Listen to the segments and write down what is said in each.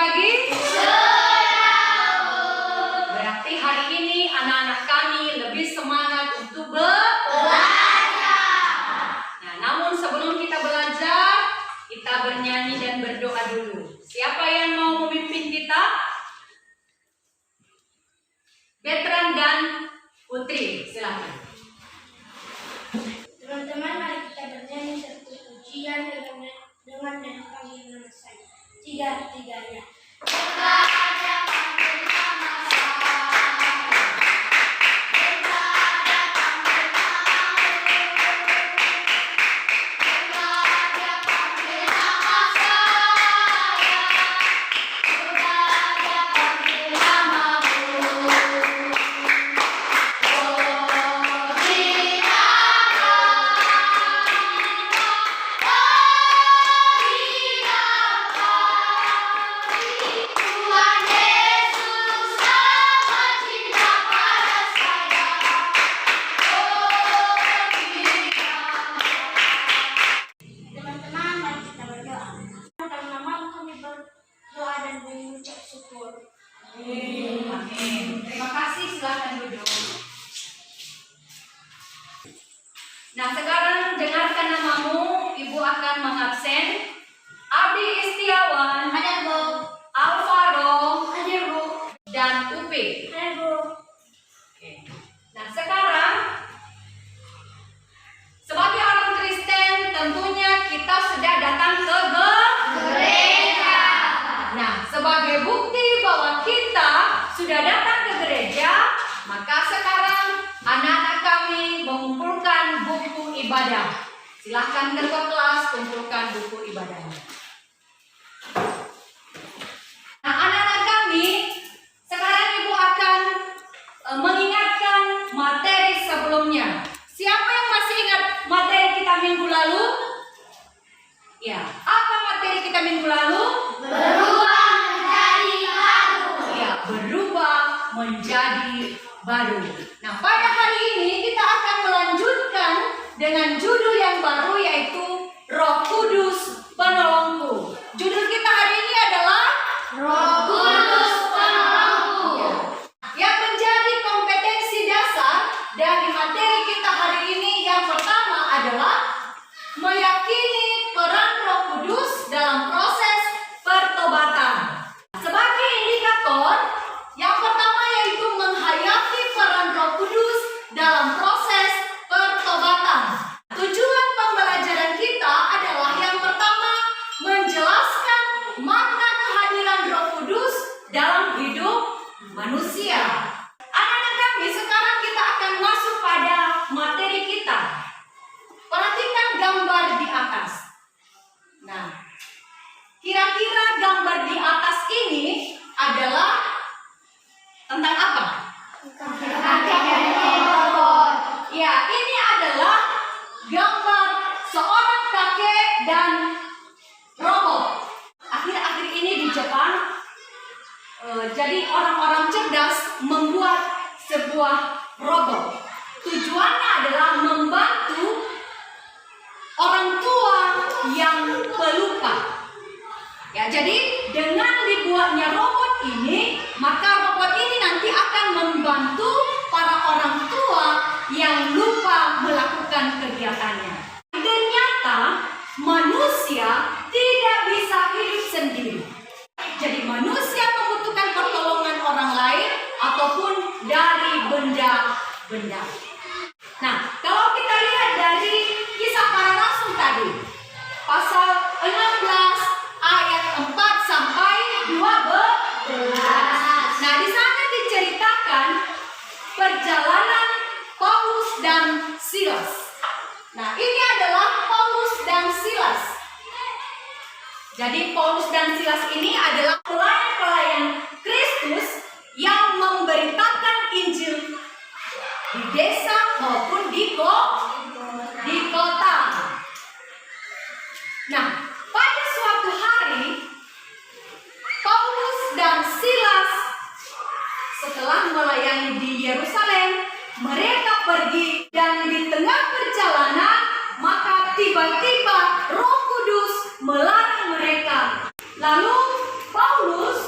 lagi? Berarti hari ini anak-anak kami lebih semangat untuk belajar. Nah, namun sebelum kita belajar, kita bernyanyi dan berdoa dulu. Siapa yang mau memimpin kita? Betran dan Putri, silakan. Teman-teman, mari kita bernyanyi satu pujian dengan panggil nama saya. Tiga-tiganya. Terima kasih, silakan duduk. Nah, sekarang dengarkan namamu. Ibu akan mengabsen. Abdi Istiawan, Hadir, Bu. Alvaro, Hadir, Bu. dan Upi. Hadir, Bu. Oke. Nah, sekarang sebagai orang Kristen tentunya kita sudah datang ke gereja. Nah, sebagai bukti bahwa kita sudah datang ke gereja, maka sekarang anak-anak kami mengumpulkan buku ibadah. Silahkan ketua kelas kumpulkan buku ibadahnya. Nah, anak-anak kami, sekarang Ibu akan mengingatkan materi sebelumnya. Siapa yang masih ingat materi kita minggu lalu? Ya, apa materi kita minggu lalu? Berubah menjadi baru. Ya, berubah menjadi baru. Nah, pada hari ini kita akan melanjutkan dengan judul yang baru, yaitu Roh Kudus Penolongku. Judul kita hari ini adalah Roh Kudus Penolongku. Ya. Yang menjadi kompetensi dasar dari materi kita hari ini yang pertama adalah meyakini peran Roh Kudus dalam proses pertobatan. Sebagai indikator, yang pertama yaitu menghayati peran Roh Kudus dalam proses pertobatan. Tujuan pembelajaran kita adalah yang pertama, menjelaskan makna kehadiran Roh Kudus dalam hidup manusia. Anak-anak kami, sekarang kita akan masuk pada materi kita. Perhatikan gambar di atas. Nah, kira-kira gambar di atas ini adalah tentang apa? Ya, ini adalah gambar seorang kakek dan robot. Akhir-akhir ini di Jepang, jadi orang-orang cerdas membuat sebuah robot. Tujuannya adalah membantu orang tua yang pelupa. Ya, jadi dengan dibuatnya robot ini, maka robot ini nanti akan membantu para orang tua yang lupa melakukan kegiatannya. Ternyata manusia tidak bisa hidup sendiri. Jadi manusia membutuhkan pertolongan orang lain ataupun dari benda-benda. Nah, kalau kita lihat dari Kisah Para Rasul tadi, pasal 16 ayat 4 sampai 12. Nah, di sana diceritakan perjalanan Paulus dan Silas. Nah, ini adalah Paulus dan Silas. Jadi Paulus dan Silas ini adalah pelayan-pelayan Kristus yang memberitakan Injil di desa maupun di kota. Nah, pada suatu hari Paulus dan Silas setelah melayani di Yerusalem, mereka pergi dan di tengah perjalanan maka tiba-tiba Roh Kudus melarang mereka. Lalu Paulus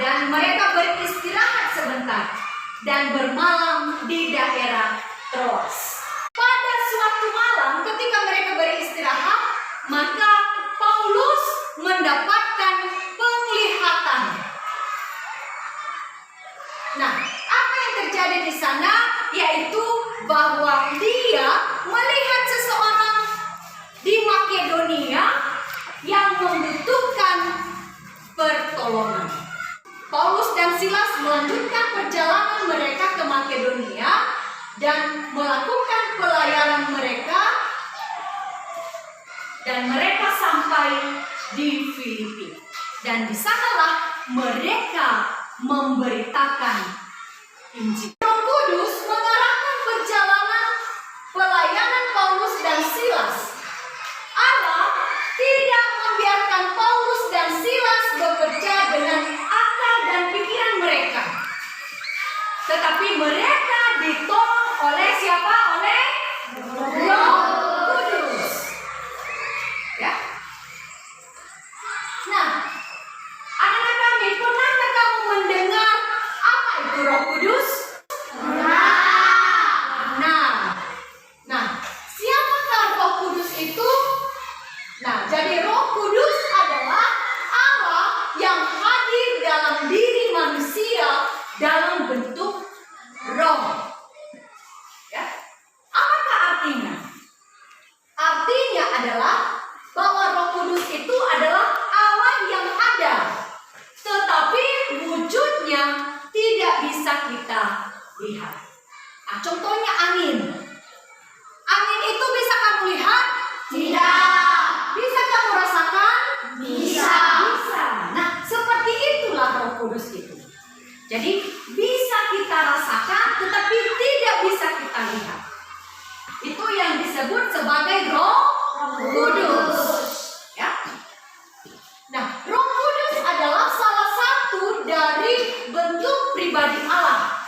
dan mereka beristirahat sebentar dan bermalam di daerah Troas. Pada suatu malam ketika mereka beristirahat, maka Paulus mendapatkan penglihatan. Nah, apa yang terjadi di sana? Yaitu bahwa dia melihat seseorang di Makedonia yang membutuhkan pertolongan. Paulus dan Silas melanjutkan perjalanan mereka ke Makedonia dan melakukan pelayanan mereka, dan mereka sampai di Filipi. Dan di sanalah mereka memberitakan Injil. Roh Kudus mengarahkan perjalanan pelayanan Paulus dan Silas. Allah tidak membiarkan Paulus dan Silas bekerja dengan akal dan pikiran mereka, tetapi mereka ditolong oleh siapa? Oleh Roh Kudus. Ya. Nah, anak-anak kami, pernahkah kamu mendengar apa itu Roh Kudus? Nah, siapakah Roh Kudus itu? Nah, jadi Roh Kudus adalah Allah yang hadir dalam diri manusia dalam bentuk roh. Ya. Apakah artinya? Artinya adalah bahwa Roh Kudus itu adalah Allah yang ada, tetapi wujudnya tidak bisa kita lihat. Nah, contohnya angin. Angin itu bisa kamu lihat? Tidak. Bisa kamu rasakan? Bisa. Nah, seperti itulah Roh Kudus itu. Jadi bisa kita rasakan, tetapi tidak bisa kita lihat. Itu yang disebut sebagai Roh Kudus. Ya. Nah, Roh Kudus adalah salah satu dari bentuk pribadi Allah.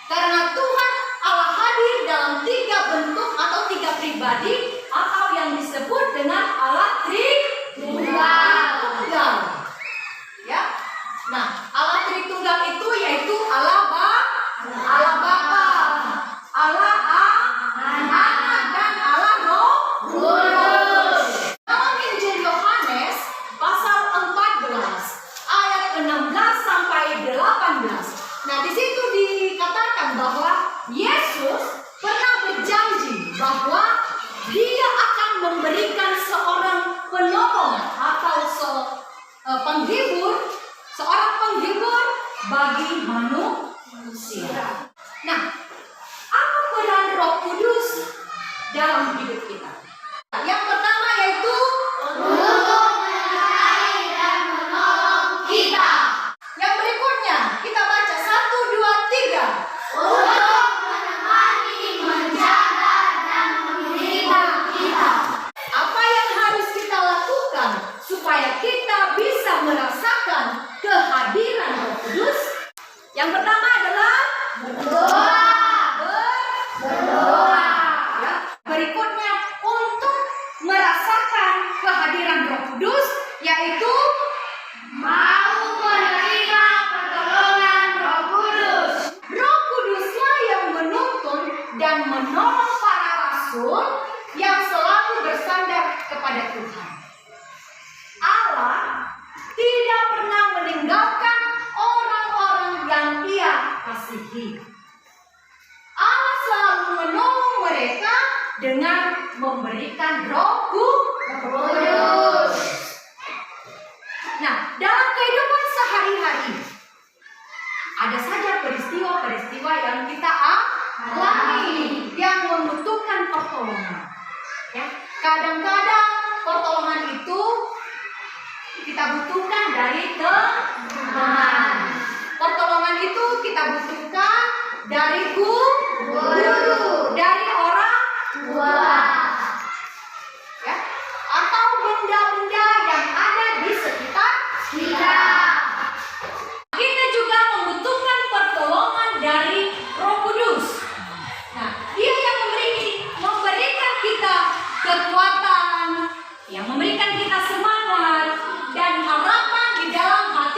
Karena Tuhan Allah hadir dalam 3 bentuk atau 3 pribadi, atau yang disebut dengan Allah Tritunggal. Ya. Nah, Allah Tritunggal itu yaitu Allah Bapa, Allah Anak, dan Allah Roh Kudus. Dalam Injil Yohanes pasal 14 ayat 16 sampai 18. Nah, di situ dikatakan bahwa Yesus pernah berjanji bahwa Dia akan memberikan seorang penolong atau seorang penghibur bagi manusia. Nah, apa peran Roh Kudus dalam hidup kita? Yang pertama yaitu untuk menyertai dan menolong kita. Yang berikutnya kita baca 1, 2, 3. Untuk menemani, menjaga, dan membina kita. Apa yang harus kita lakukan supaya kita bisa merasakan kehadiran Roh Kudus? Yang pertama adalah berdoa. Ya. Berikutnya untuk merasakan kehadiran Roh Kudus yaitu mau menerima pertolongan Roh Kudus. Roh Kuduslah yang menuntun dan menolong para rasul yang selalu bersandar kepada Tuhan. Allah tidak pernah meninggalkan orang-orang yang Dia kasihi. Allah selalu menolong mereka dengan memberikan Roh Kudus. Nah, dalam kehidupan sehari-hari ada saja peristiwa-peristiwa yang kita alami yang membutuhkan pertolongan. Ya, kadang-kadang pertolongan itu kita butuhkan dari teman. Pertolongan itu kita butuhkan dari guru, dari orang tua. Ya, atau benda-benda yang ada di sekitar kita. Kita juga membutuhkan pertolongan dari Roh Kudus. Nah, Dia yang memberikan kita kekuatan, yang memberikan kita semangat dan harapan di dalam hati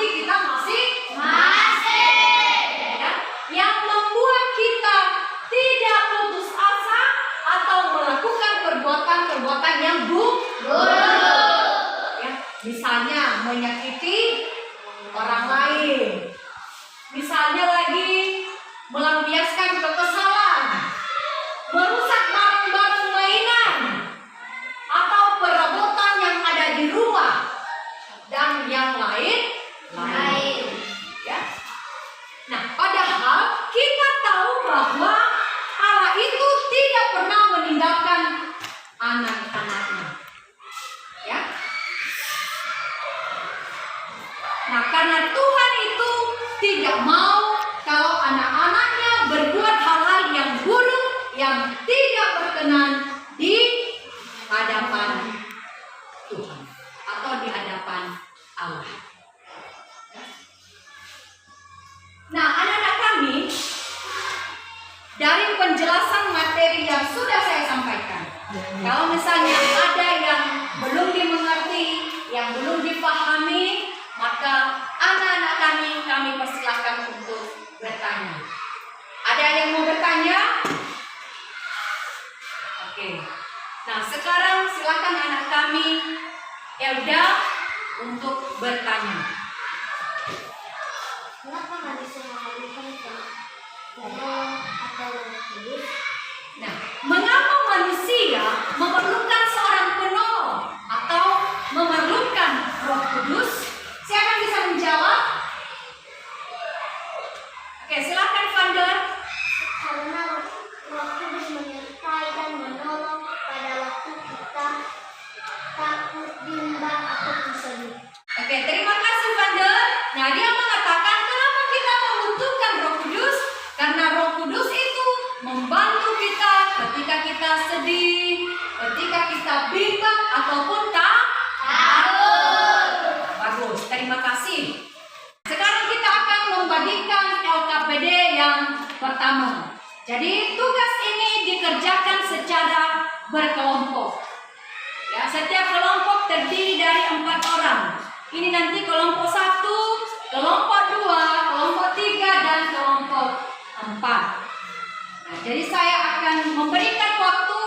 karena Tuhan itu tidak mau kalau anak-anaknya berbuat hal-hal yang buruk, yang tidak berkenan di hadapan Tuhan atau di hadapan Allah. Nah, anak-anak kami, dari penjelasan materi yang sudah saya sampaikan, kalau misalnya ada yang belum dimengerti, yang belum dipahami, maka anak-anak kami persilahkan untuk bertanya. Ada yang mau bertanya? Oke. Nah, sekarang silakan anak kami, Elda, untuk bertanya. Kenapa manusia memerlukan penolong atau Roh Kudus? Nah, mengapa manusia memerlukan seorang penolong atau memerlukan Roh Kudus? Siapa yang bisa menjawab? Oke, silakan Vander. Karena Roh Kudus menyertai dan menolong pada waktu kita takut, bimbang, atau sedih. Oke, terima kasih Vander. Nah, dia mengatakan kenapa kita membutuhkan Roh Kudus? Karena Roh Kudus itu membantu kita ketika kita sedih, ketika kita bimbang ataupun takut. Bagus, terima kasih. Sekarang kita akan membagikan LKPD yang pertama. Jadi tugas ini dikerjakan secara berkelompok. Ya, setiap kelompok terdiri dari 4 orang. Ini nanti kelompok 1, kelompok 2, kelompok 3, dan kelompok 4. Nah, jadi saya akan memberikan waktu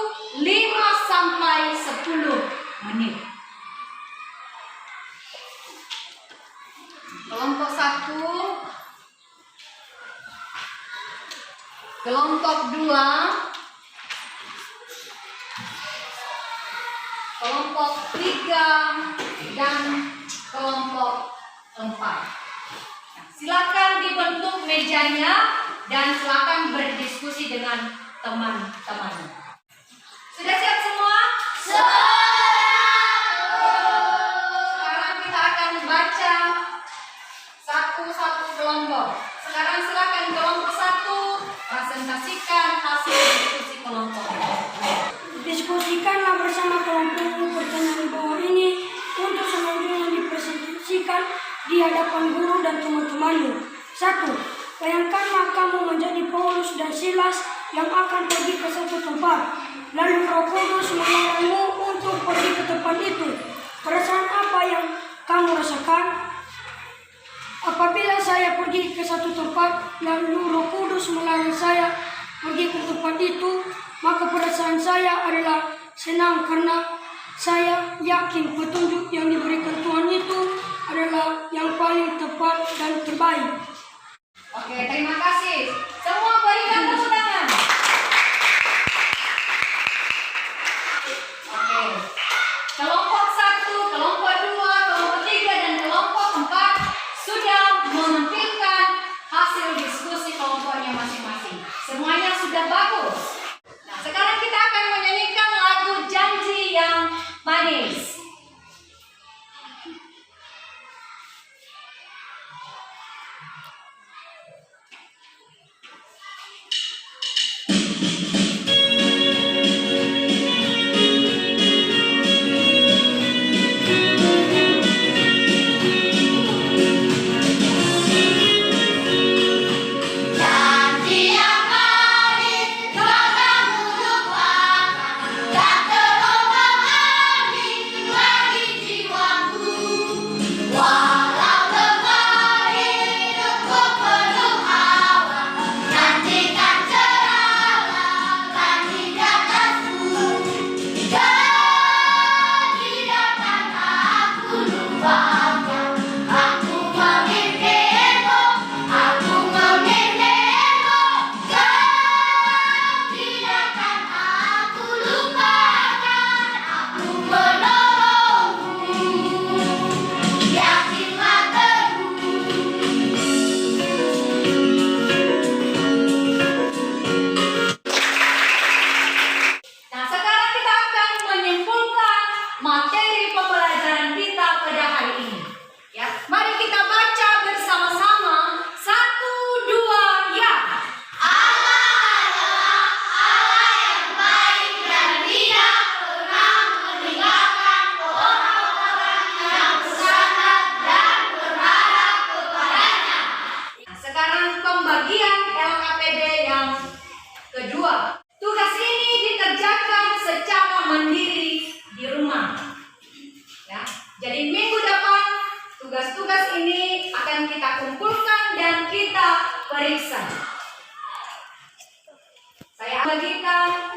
5 sampai 10 menit. Kelompok 1, kelompok 2, kelompok 3, dan kelompok 4. Nah, silakan dibentuk mejanya dan silakan berdiskusi dengan teman-teman. Sudah siap semua? Sekarang kita akan baca satu-satu kelompok. Sekarang silakan kelompok 1 presentasikan hasil diskusi kelompok. Diskusikanlah bersama kelompok pertanyaan di bawah ini untuk selanjutnya dipresentasikan di hadapan guru dan teman-temanmu. 1. Bayangkanlah kamu menjadi Paulus dan Silas yang akan pergi ke satu tempat. Lalu Roh Kudus melarangmu untuk pergi ke tempat itu. Perasaan apa yang kamu rasakan? Apabila saya pergi ke satu tempat, lalu Roh Kudus melarang saya pergi ke tempat itu, maka perasaan saya adalah senang karena saya yakin petunjuk yang diberikan Tuhan itu adalah yang paling tepat dan terbaik. Oke, terima kasih. Semua berikan tepuk tangan. Oke. Kelompok 1, kelompok 2, kelompok 3, dan kelompok 4 sudah menampilkan hasil diskusi kelompoknya masing-masing. Semuanya sudah bagus. Nah, sekarang kita akan menyanyikan lagu Janji yang Manis. Walau lemah hidupku kumpulkan dan kita periksa. Saya bagikan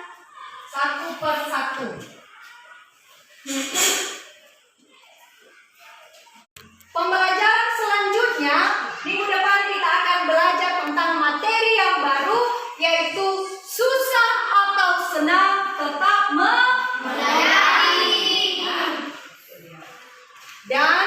satu per satu. Pembelajaran selanjutnya, minggu depan kita akan belajar tentang materi yang baru, yaitu susah atau senang tetap mempelajari. Dan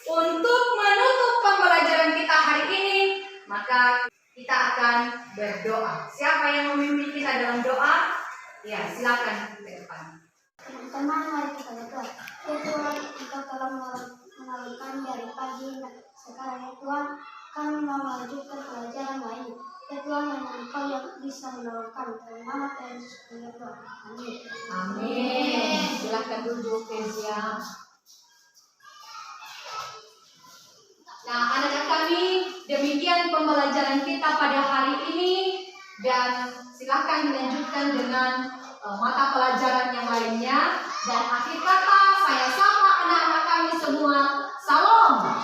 untuk menutup pembelajaran kita hari ini, maka kita akan berdoa. Siapa yang memimpin kita dalam doa? Ya, silakan ke depan. Teman-teman, mari kita berdoa. Ya Tuhan, Engkau telah menolong kami dari pagi sekarang. Ya Tuhan, kami mau melanjutkan pelajaran lain. Ya Tuhan, hanya Engkau yang bisa menolong kami. Dalam nama Tuhan Yesus kami berdoa. Amin. Amin. Silakan duduk, Kezia. Nah, anak-anak kami, demikian pembelajaran kita pada hari ini, dan silakan dilanjutkan dengan mata pelajaran yang lainnya. Dan akhir kata, saya sapa anak-anak kami semua. Salam.